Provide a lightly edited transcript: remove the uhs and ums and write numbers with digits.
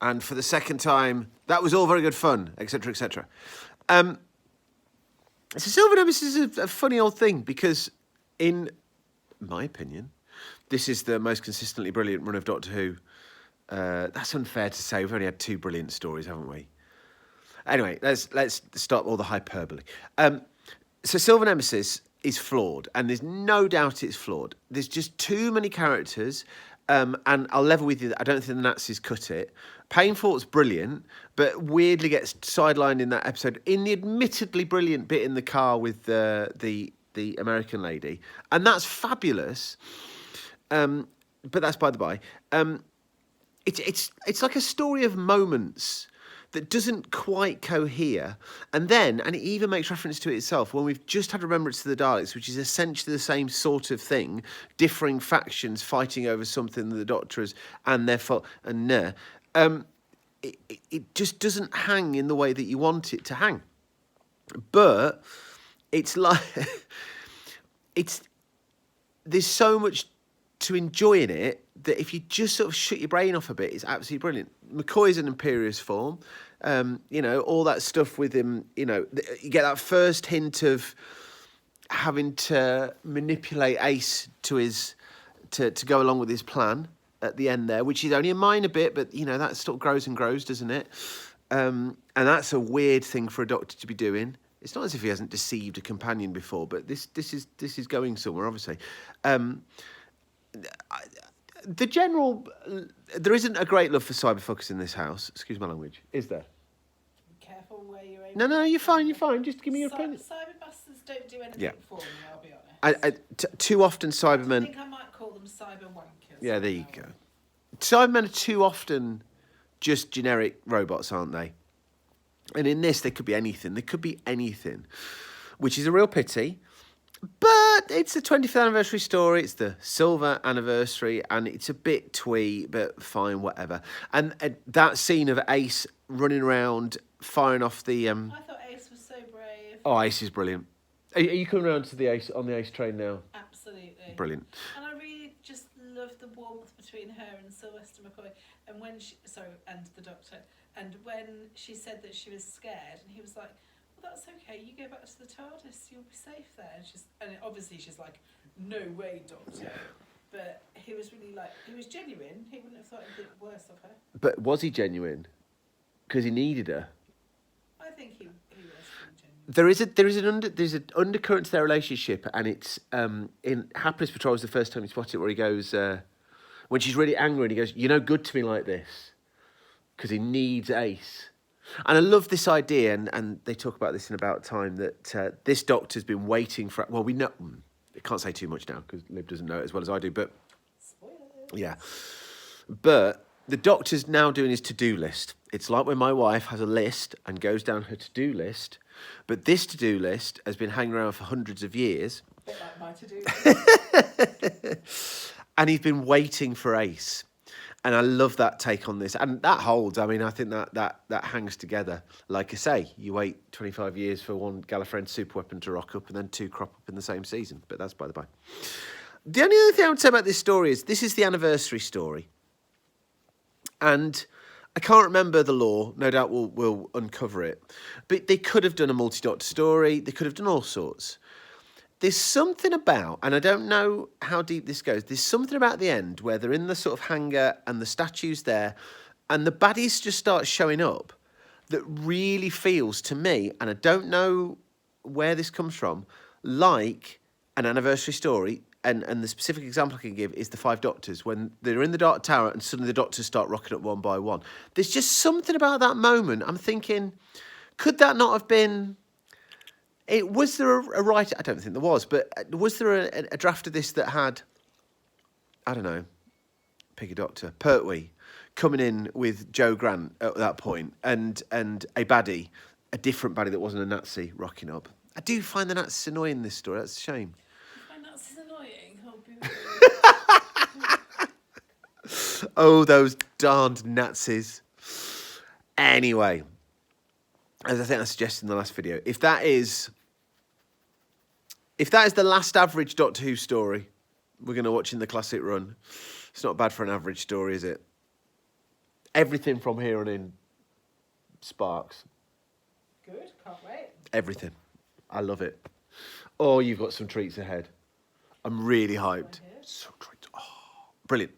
And for the second time, that was all very good fun, etc., etc. So Silver Nemesis is a funny old thing because, in my opinion, this is the most consistently brilliant run of Doctor Who. That's unfair to say. We've only had 2 brilliant stories, haven't we? Anyway, let's stop all the hyperbole. So Silver Nemesis is flawed, and there's no doubt it's flawed. There's just too many characters, and I'll level with you that I don't think the Nazis cut it. Painful's brilliant, but weirdly gets sidelined in that episode, in the admittedly brilliant bit in the car with the American lady, and that's fabulous. But that's by the by. It's like a story of moments that doesn't quite cohere. And it even makes reference to it itself when we've just had Remembrance of the Daleks, which is essentially the same sort of thing, differing factions fighting over something that the Doctor has and their fault. And it just doesn't hang in the way that you want it to hang. But it's like there's so much to enjoy in it that if you just sort of shut your brain off a bit, it's absolutely brilliant. McCoy's an Imperious form, all that stuff with him. You get that first hint of having to manipulate Ace to go along with his plan at the end there, which is only a minor bit, but that sort of grows and grows, doesn't it? And that's a weird thing for a Doctor to be doing. It's not as if he hasn't deceived a companion before, but this is going somewhere, obviously. There isn't a great love for cyberfuckers in this house. Excuse my language. Is there? Careful where you're aiming. No, you're fine. Just give me your opinion. Cyberbusters don't do anything for me, I'll be honest. Too often Cybermen... I think I might call them cyber wankers. Yeah, there you go. Cybermen are too often just generic robots, aren't they? And in this, there could be anything. There could be anything, which is a real pity. But it's the 25th anniversary story. It's the silver anniversary, and it's a bit twee, but fine, whatever. And that scene of Ace running around, firing off the... I thought Ace was so brave. Oh, Ace is brilliant. Are you coming around to the Ace on the Ace train now? Absolutely. Brilliant. And I really just love the warmth between her and Sylvester McCoy, and and the Doctor. And when she said that she was scared, and he was like, "Well, that's okay. You go back to the TARDIS. You'll be safe there." And obviously she's like, "No way, Doctor." Yeah. But he was really he was genuine. He wouldn't have thought anything worse of her. But was he genuine? Because he needed her. I think he was genuine. There's an undercurrent to their relationship, and it's in Hapless Patrol is the first time you spot it, where he goes when she's really angry, and he goes, "You're no good to me like this," because he needs Ace. And I love this idea, and they talk about this in About Time, that this Doctor's been waiting for... Well, we know... I can't say too much now, because Liv doesn't know it as well as I do, but... Spoilers. Yeah. But the Doctor's now doing his to-do list. It's like when my wife has a list and goes down her to-do list, but this to-do list has been hanging around for hundreds of years. A bit like my to-do list. And he's been waiting for Ace. And I love that take on this. And that holds. I mean, I think that hangs together. Like I say, you wait 25 years for one Gallifreyan superweapon to rock up and then 2 crop up in the same season. But that's by the by. The only other thing I would say about this story is this is the anniversary story. And I can't remember the lore. No doubt we'll uncover it. But they could have done a multi-Doctor story. They could have done all sorts. There's something about, and I don't know how deep this goes, there's something about the end where they're in the sort of hangar and the statue's there and the baddies just start showing up that really feels to me, and I don't know where this comes from, like an anniversary story. And the specific example I can give is the 5 Doctors, when they're in the Dark Tower and suddenly the Doctors start rocking up one by one. There's just something about that moment. I'm thinking, could that not have been... Was there a writer? I don't think there was, but was there a draft of this that had, I don't know, pick a Doctor, Pertwee, coming in with Joe Grant at that point, and a baddie, a different baddie that wasn't a Nazi, rocking up? I do find the Nazis annoying in this story. That's a shame. You find Nazis annoying? Oh, those darned Nazis. Anyway, as I think I suggested in the last video, if that is the last average Doctor Who story we're going to watch in the classic run, it's not bad for an average story, is it? Everything from here on in sparks. Good, can't wait. Everything. I love it. Oh, you've got some treats ahead. I'm really hyped. Right here. So treats. Oh, brilliant.